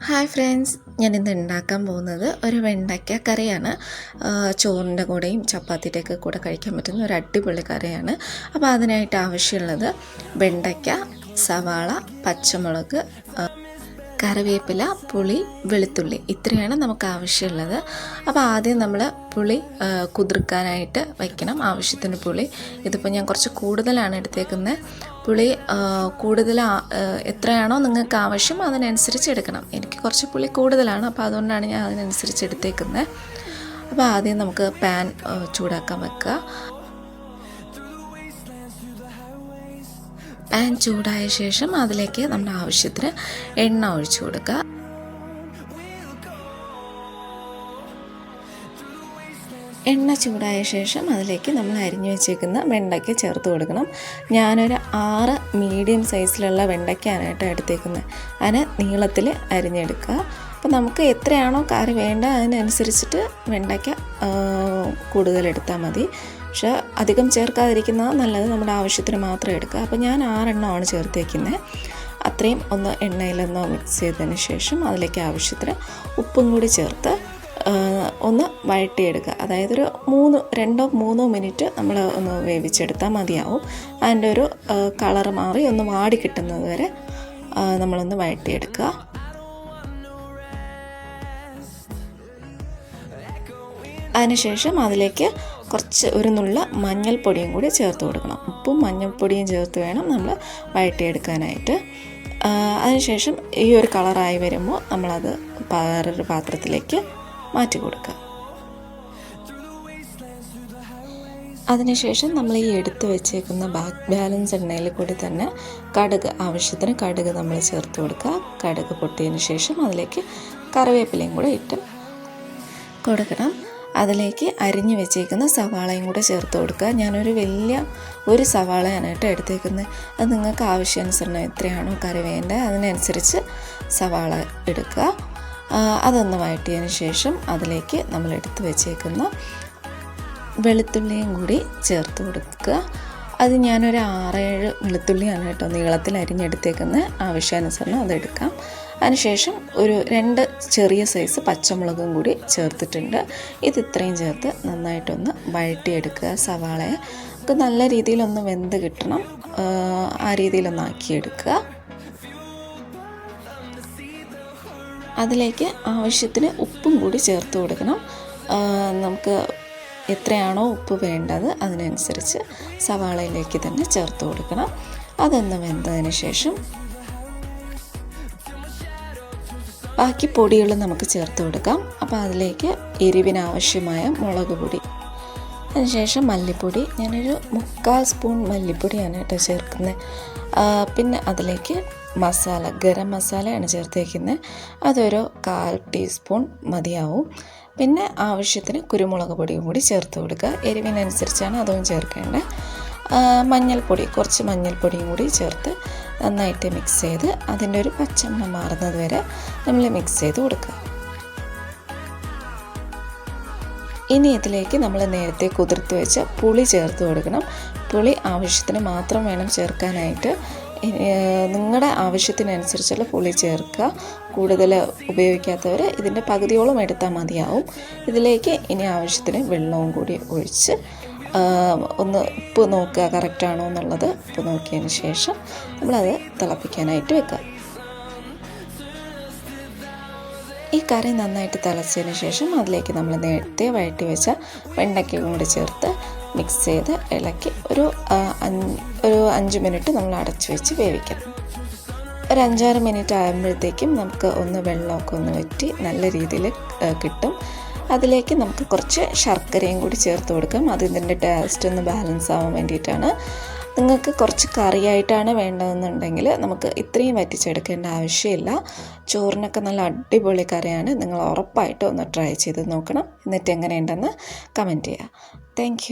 Hi friends, ഞാനിന്ന് ഉണ്ടാക്കാൻ പോകുന്നത് ഒരു വെണ്ടയ്ക്ക കറിയാണ്. ചോറിൻ്റെ കൂടെയും ചപ്പാത്തിയുടെയൊക്കെ കൂടെ കഴിക്കാൻ പറ്റുന്ന ഒരു അടിപൊളി കറിയാണ്. അപ്പോൾ അതിനായിട്ട് ആവശ്യമുള്ളത് വെണ്ടയ്ക്ക, സവാള, പച്ചമുളക്, കറിവേപ്പില, പുളി, വെളുത്തുള്ളി, ഇത്രയാണ് നമുക്ക് ആവശ്യമുള്ളത്. അപ്പോൾ ആദ്യം നമ്മൾ പുളി കുതിർക്കാനായിട്ട് വയ്ക്കണം. ആവശ്യത്തിന് പുളി, ഇതിപ്പോൾ ഞാൻ കുറച്ച് കൂടുതലാണ് എടുത്തേക്കുന്നത്. പുളി കൂടുതൽ എത്രയാണോ നിങ്ങൾക്ക് ആവശ്യം അതിനനുസരിച്ച് എടുക്കണം. എനിക്ക് കുറച്ച് പുളി കൂടുതലാണ്, അപ്പോൾ അതുകൊണ്ടാണ് ഞാൻ അതിനനുസരിച്ച് എടുത്തേക്കുന്നത്. അപ്പോൾ ആദ്യം നമുക്ക് പാൻ ചൂടാക്കാൻ വെക്കുക. പാൻ ചൂടായ ശേഷം അതിലേക്ക് നമ്മുടെ ആവശ്യത്തിന് എണ്ണ ഒഴിച്ചു കൊടുക്കുക. എണ്ണ ചൂടായ ശേഷം അതിലേക്ക് നമ്മൾ അരിഞ്ഞു വെച്ചേക്കുന്ന വെണ്ടയ്ക്ക ചേർത്ത് കൊടുക്കണം. ഞാനൊരു 6 മീഡിയം സൈസിലുള്ള വെണ്ടയ്ക്കാനായിട്ട് എടുത്തേക്കുന്നത്. അതിന് നീളത്തിൽ അരിഞ്ഞെടുക്കുക. അപ്പോൾ നമുക്ക് എത്രയാണോ കറി വേണ്ട അതിനനുസരിച്ചിട്ട് വെണ്ടയ്ക്ക കൂടുതലെടുത്താൽ മതി. പക്ഷേ അധികം ചേർക്കാതിരിക്കുന്നത് നല്ലത്. നമ്മുടെ ആവശ്യത്തിന് മാത്രം എടുക്കുക. അപ്പോൾ ഞാൻ 6 എണ്ണമാണ് ചേർത്തേക്കുന്നത്. അത്രയും ഒന്ന് എണ്ണയിലൊന്ന് മിക്സ് ചെയ്തതിന് ശേഷം അതിലേക്ക് ആവശ്യത്തിന് ഉപ്പും കൂടി ചേർത്ത് ഒന്ന് വഴട്ടിയെടുക്കുക. അതായത് ഒരു 2-3 മിനിറ്റ് നമ്മൾ ഒന്ന് വേവിച്ചെടുത്താൽ മതിയാവും. അതിൻ്റെ ഒരു കളറ് മാറി ഒന്ന് വാടി കിട്ടുന്നത് വരെ നമ്മളൊന്ന് വഴട്ടിയെടുക്കുക. അതിനുശേഷം അതിലേക്ക് ഒരു നുള്ള മഞ്ഞൾപ്പൊടിയും കൂടി ചേർത്ത് കൊടുക്കണം. ഉപ്പും മഞ്ഞൾപ്പൊടിയും ചേർത്ത് വേണം നമ്മൾ വഴറ്റിയെടുക്കാനായിട്ട്. അതിനുശേഷം ഈ ഒരു കളറായി വരുമ്പോൾ നമ്മളത് വേറൊരു പാത്രത്തിലേക്ക് മാറ്റി കൊടുക്കുക. അതിനുശേഷം നമ്മൾ ഈ എടുത്ത് വെച്ചേക്കുന്ന ബാലൻസ് എണ്ണയിൽ കൂടി തന്നെ ആവശ്യത്തിന് കടുക് നമ്മൾ ചേർത്ത് കൊടുക്കുക. കടുക് പൊട്ടിയതിന് ശേഷം അതിലേക്ക് കറിവേപ്പിലയും കൂടെ ഇട്ട് കൊടുക്കണം. അതിലേക്ക് അരിഞ്ഞു വെച്ചേക്കുന്ന സവാളയും കൂടെ ചേർത്ത് കൊടുക്കുക. ഞാനൊരു ഒരു സവാളയാണ് എടുത്തേക്കുന്നത്. അത് നിങ്ങൾക്ക് ആവശ്യാനുസരണം എത്രയാണോ കറി വേണ്ടത് അതിനനുസരിച്ച് സവാള എടുക്കുക. അതൊന്ന് വഴറ്റിയതിന് ശേഷം അതിലേക്ക് നമ്മൾ എടുത്ത് വെച്ചേക്കുന്ന വെളുത്തുള്ളിയും കൂടി ചേർത്ത് കൊടുക്കുക. അത് ഞാനൊരു 6-7 വെളുത്തുള്ളിയാണ് നീളത്തിൽ അരിഞ്ഞെടുത്തേക്കുന്നത്. ആവശ്യാനുസരണം അതെടുക്കാം. അതിനുശേഷം ഒരു 2 ചെറിയ സൈസ് പച്ചമുളകും കൂടി ചേർത്തിട്ടുണ്ട്. ഇത്രയും ചേർത്ത് നന്നായിട്ടൊന്ന് വഴറ്റിയെടുക്കുക. സവാളയെ നമുക്ക് നല്ല രീതിയിലൊന്ന് വെന്ത് കിട്ടണം. ആ രീതിയിലൊന്ന് ആക്കിയെടുക്കുക. അതിലേക്ക് ആവശ്യത്തിന് ഉപ്പും കൂടി ചേർത്ത് കൊടുക്കണം. നമുക്ക് എത്രയാണോ ഉപ്പ് വേണ്ടത് അതിനനുസരിച്ച് സവാളയിലേക്ക് തന്നെ ചേർത്ത് കൊടുക്കണം. അതൊന്ന് വെന്തതിന് ശേഷം ബാക്കി പൊടികൾ നമുക്ക് ചേർത്ത് കൊടുക്കാം. അപ്പോൾ അതിലേക്ക് എരിവിനാവശ്യമായ മുളക് പൊടി, അതിനുശേഷം മല്ലിപ്പൊടി, ഞാനൊരു 3/4 സ്പൂൺ മല്ലിപ്പൊടിയാണ് ചേർക്കുന്നത്. പിന്നെ അതിലേക്ക് ഗരം മസാലയാണ് ചേർത്തേക്കുന്നത്. അതൊരു 1/4 ടീസ്പൂൺ മതിയാവും. പിന്നെ ആവശ്യത്തിന് കുരുമുളക് പൊടിയും കൂടി ചേർത്ത് കൊടുക്കുക. എരിവിനനുസരിച്ചാണ് അതും ചേർക്കേണ്ടത്. കുറച്ച് മഞ്ഞൾപ്പൊടിയും കൂടി ചേർത്ത് നന്നായിട്ട് മിക്സ് ചെയ്ത് അതിൻ്റെ ഒരു പച്ചമണം മാറുന്നത് വരെ നമ്മൾ മിക്സ് ചെയ്ത് കൊടുക്കുക. ഇനി ഇതിലേക്ക് നമ്മൾ നേരത്തെ കുതിർത്ത് വെച്ച പുളി ചേർത്ത് കൊടുക്കണം. പുളി ആവശ്യത്തിന് മാത്രം വേണം ചേർക്കാനായിട്ട്. നിങ്ങളുടെ ആവശ്യത്തിനനുസരിച്ചുള്ള പുളി ചേർക്കുക. കൂടുതൽ ഉപയോഗിക്കാത്തവർ ഇതിൻ്റെ പകുതിയോളം എടുത്താൽ മതിയാവും. ഇതിലേക്ക് ഇനി ആവശ്യത്തിന് വെള്ളവും കൂടി ഒഴിച്ച് ഒന്ന് ഉപ്പ് നോക്കുക കറക്റ്റാണോ എന്നുള്ളത്. ഉപ്പ് നോക്കിയതിന് ശേഷം നമ്മളത് തിളപ്പിക്കാനായിട്ട് വെക്കുക. ഈ കറി നന്നായിട്ട് തിളച്ചതിന് ശേഷം അതിലേക്ക് നമ്മൾ നേരത്തെ വഴറ്റി വെച്ച വെണ്ടയ്ക്കയും കൂടി ചേർത്ത് മിക്സ് ചെയ്ത് ഇളക്കി ഒരു 5 മിനിറ്റ് നമ്മൾ അടച്ചു വെച്ച് വേവിക്കണം. ഒരു 5-6 മിനിറ്റ് ആകുമ്പോഴത്തേക്കും നമുക്ക് വെള്ളമൊക്കെ ഒന്ന് വറ്റി നല്ല രീതിയിൽ കിട്ടും. അതിലേക്ക് നമുക്ക് കുറച്ച് ശർക്കരയും കൂടി ചേർത്ത് കൊടുക്കാം. അതിൻ്റെ ടേസ്റ്റ് ഒന്ന് ബാലൻസ് ആവാൻ വേണ്ടിയിട്ടാണ്. നിങ്ങൾക്ക് കുറച്ച് കറിയായിട്ടാണ് വേണ്ടതെന്നുണ്ടെങ്കിൽ നമുക്ക് ഇത്രയും വറ്റിച്ചെടുക്കേണ്ട ആവശ്യമില്ല. ചോറിനൊക്കെ നല്ല അടിപൊളി കറിയാണ്. നിങ്ങൾ ഉറപ്പായിട്ടും ഒന്ന് ട്രൈ ചെയ്ത് നോക്കണം. എന്നിട്ട് എങ്ങനെയുണ്ടെന്ന് കമൻറ്റ് ചെയ്യുക. താങ്ക്